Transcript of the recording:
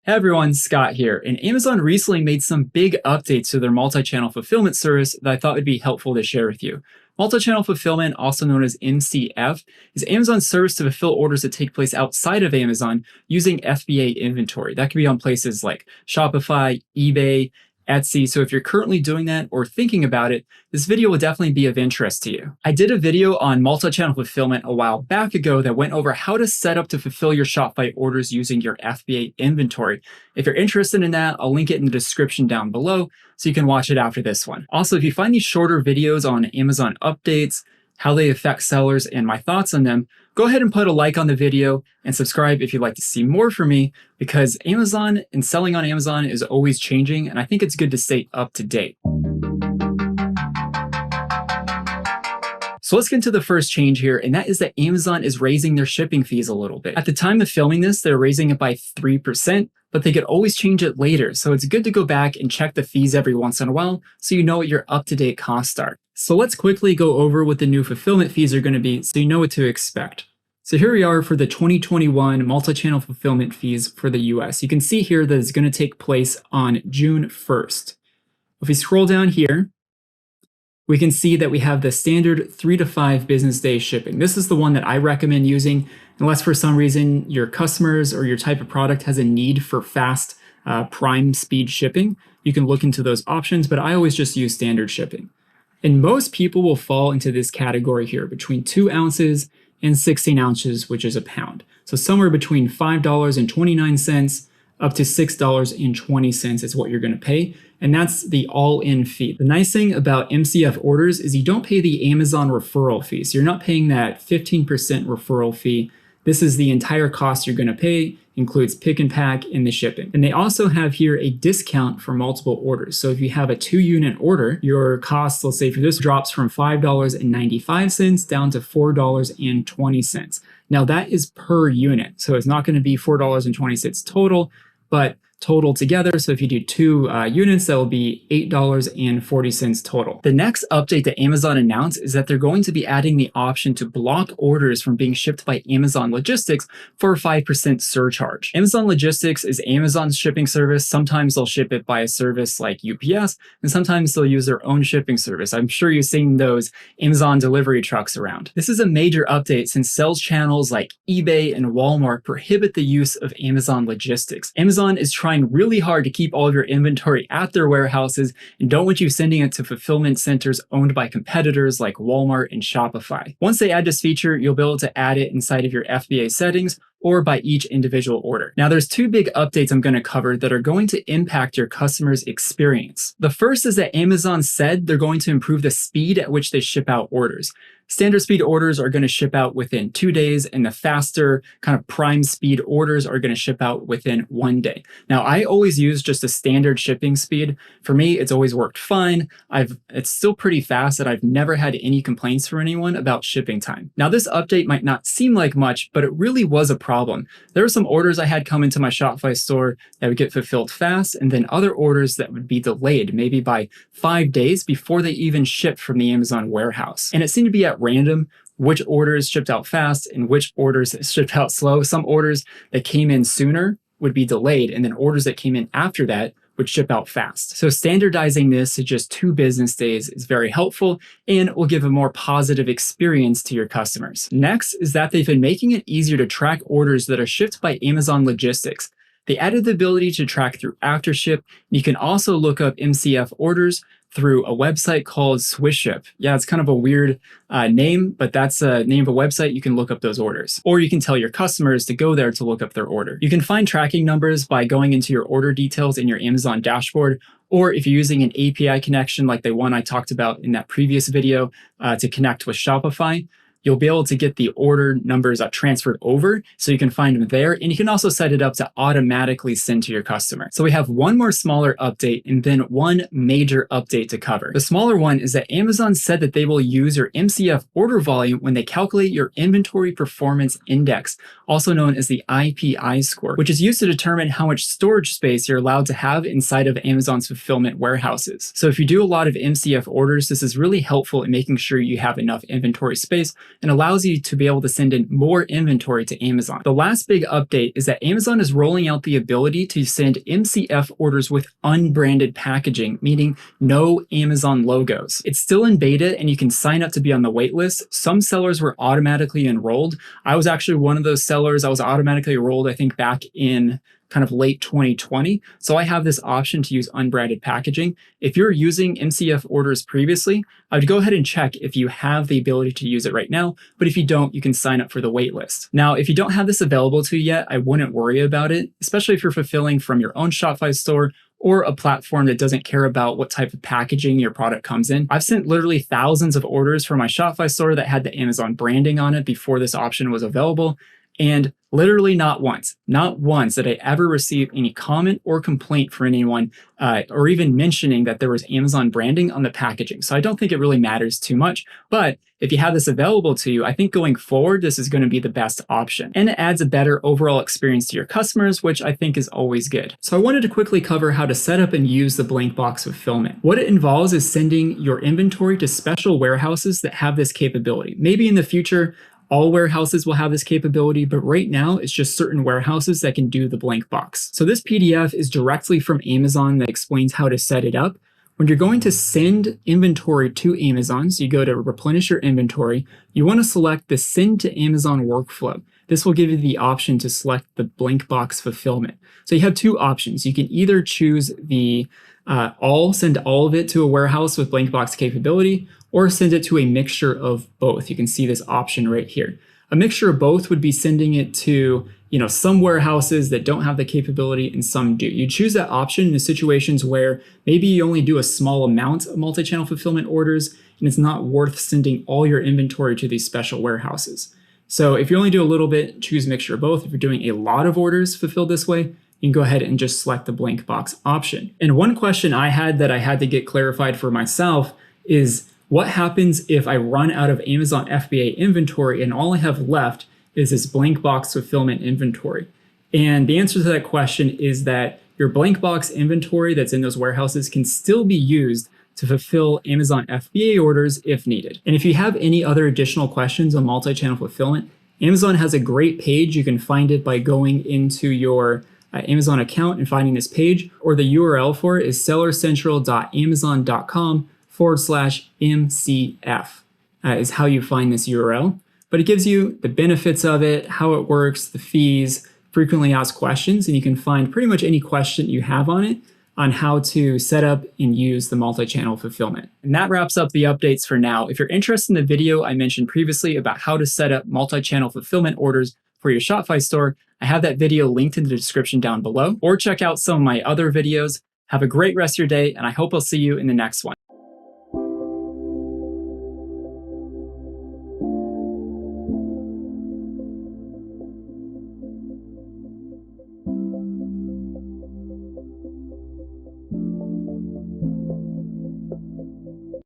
Hey everyone, Scott here, and Amazon recently made some big updates to their multi-channel fulfillment service that I thought would be helpful to share with you. Multi-channel fulfillment, also known as MCF, is Amazon's service to fulfill orders that take place outside of Amazon using FBA inventory. That can be on places like Shopify, eBay, Etsy. So if you're currently doing that or thinking about it, this video will definitely be of interest to you. I did a video on multi-channel fulfillment a while back ago that went over how to set up to fulfill your Shopify orders using your FBA inventory. If you're interested in that, I'll link it in the description down below so you can watch it after this one. Also, if you find these shorter videos on Amazon updates, how they affect sellers, and my thoughts on them, go ahead and put a like on the video and subscribe if you'd like to see more from me, because Amazon and selling on Amazon is always changing, and I think it's good to stay up to date. So let's get into the first change here, and that is that Amazon is raising their shipping fees a little bit. At the time of filming this, they're raising it by 3%, but they could always change it later. So it's good to go back and check the fees every once in a while so you know what your up-to-date costs are. So let's quickly go over what the new fulfillment fees are going to be so you know what to expect. So here we are for the 2021 multi-channel fulfillment fees for the US. You can see here that it's going to take place on June 1st. If we scroll down here, we can see that we have the standard 3 to 5 business day shipping. This is the one that I recommend using unless for some reason your customers or your type of product has a need for fast prime speed shipping. You can look into those options, but I always just use standard shipping. And most people will fall into this category here between 2 ounces and 16 ounces, which is a pound. So somewhere between $5.29 up to $6.20 is what you're going to pay. And that's the all-in fee. The nice thing about MCF orders is you don't pay the Amazon referral fee. So you're not paying that 15% referral fee. This is the entire cost you're going to pay, includes pick and pack and the shipping. And they also have here a discount for multiple orders. So if you have a 2-unit order, your cost, let's say for this, drops from $5.95 down to $4.20. Now that is per unit. So it's not going to be $4.20 total, but total together. So if you do 2 units, that will be $8.40 total. The next update that Amazon announced is that they're going to be adding the option to block orders from being shipped by Amazon Logistics for a 5% surcharge. Amazon Logistics is Amazon's shipping service. Sometimes they'll ship it by a service like UPS, and sometimes they'll use their own shipping service. I'm sure you've seen those Amazon delivery trucks around. This is a major update since sales channels like eBay and Walmart prohibit the use of Amazon Logistics. Amazon is trying really hard to keep all of your inventory at their warehouses and don't want you sending it to fulfillment centers owned by competitors like Walmart and Shopify. Once they add this feature, you'll be able to add it inside of your FBA settings or by each individual order. Now, there's 2 big updates I'm going to cover that are going to impact your customer's experience. The first is that Amazon said they're going to improve the speed at which they ship out orders. Standard speed orders are going to ship out within 2 days, and the faster kind of prime speed orders are going to ship out within 1 day. Now, I always use just a standard shipping speed. For me, it's always worked fine. It's still pretty fast, and I've never had any complaints from anyone about shipping time. Now, this update might not seem like much, but it really was a problem. There were some orders I had come into my Shopify store that would get fulfilled fast, and then other orders that would be delayed, maybe by 5 days before they even shipped from the Amazon warehouse. And it seemed to be at random which orders shipped out fast and which orders shipped out slow. Some orders that came in sooner would be delayed, and then orders that came in after that would ship out fast. So standardizing this to just 2 business days is very helpful and will give a more positive experience to your customers. Next is that they've been making it easier to track orders that are shipped by Amazon Logistics. They added the ability to track through AfterShip. You can also look up MCF orders through a website called SwissShip. Yeah, it's kind of a weird name, but that's a name of a website. You can look up those orders. Or you can tell your customers to go there to look up their order. You can find tracking numbers by going into your order details in your Amazon dashboard, or if you're using an API connection like the one I talked about in that previous video to connect with Shopify, you'll be able to get the order numbers transferred over so you can find them there. And you can also set it up to automatically send to your customer. So we have one more smaller update and then one major update to cover. The smaller one is that Amazon said that they will use your MCF order volume when they calculate your inventory performance index, also known as the IPI score, which is used to determine how much storage space you're allowed to have inside of Amazon's fulfillment warehouses. So if you do a lot of MCF orders, this is really helpful in making sure you have enough inventory space and allows you to be able to send in more inventory to Amazon. The last big update is that Amazon is rolling out the ability to send MCF orders with unbranded packaging, meaning no Amazon logos. It's still in beta and you can sign up to be on the wait list. Some sellers were automatically enrolled. I was actually one of those sellers. I was automatically enrolled, I think, back in kind of late 2020. So I have this option to use unbranded packaging. If you're using MCF orders previously, I would go ahead and check if you have the ability to use it right now. But if you don't, you can sign up for the wait list. Now, if you don't have this available to you yet, I wouldn't worry about it, especially if you're fulfilling from your own Shopify store or a platform that doesn't care about what type of packaging your product comes in. I've sent literally thousands of orders from my Shopify store that had the Amazon branding on it before this option was available. And literally not once did I ever receive any comment or complaint from anyone or even mentioning that there was Amazon branding on the packaging. So I don't think it really matters too much. But if you have this available to you, I think going forward, this is going to be the best option. And it adds a better overall experience to your customers, which I think is always good. So I wanted to quickly cover how to set up and use the blank box fulfillment. What it involves is sending your inventory to special warehouses that have this capability. Maybe in the future, all warehouses will have this capability, but right now it's just certain warehouses that can do the blank box. So this PDF is directly from Amazon that explains how to set it up. When you're going to send inventory to Amazon, so you go to replenish your inventory, you want to select the send to Amazon workflow. This will give you the option to select the blank box fulfillment. So you have two options. You can either choose the send all of it to a warehouse with blank box capability, or send it to a mixture of both. You can see this option right here. A mixture of both would be sending it to some warehouses that don't have the capability and some do. You choose that option in the situations where maybe you only do a small amount of multi-channel fulfillment orders and it's not worth sending all your inventory to these special warehouses. So if you only do a little bit, choose mixture of both. If you're doing a lot of orders fulfilled this way, you can go ahead and just select the blank box option. And one question I had that I had to get clarified for myself is, what happens if I run out of Amazon FBA inventory and all I have left is this blank box fulfillment inventory? And the answer to that question is that your blank box inventory that's in those warehouses can still be used to fulfill Amazon FBA orders if needed. And if you have any other additional questions on multi-channel fulfillment, Amazon has a great page. You can find it by going into your Amazon account and finding this page, or the URL for it is sellercentral.amazon.com/MCF is how you find this URL. But it gives you the benefits of it, how it works, the fees, frequently asked questions, and you can find pretty much any question you have on it on how to set up and use the multi-channel fulfillment. And that wraps up the updates for now. If you're interested in the video I mentioned previously about how to set up multi-channel fulfillment orders for your Shopify store, I have that video linked in the description down below, or check out some of my other videos. Have a great rest of your day, and I hope I'll see you in the next one.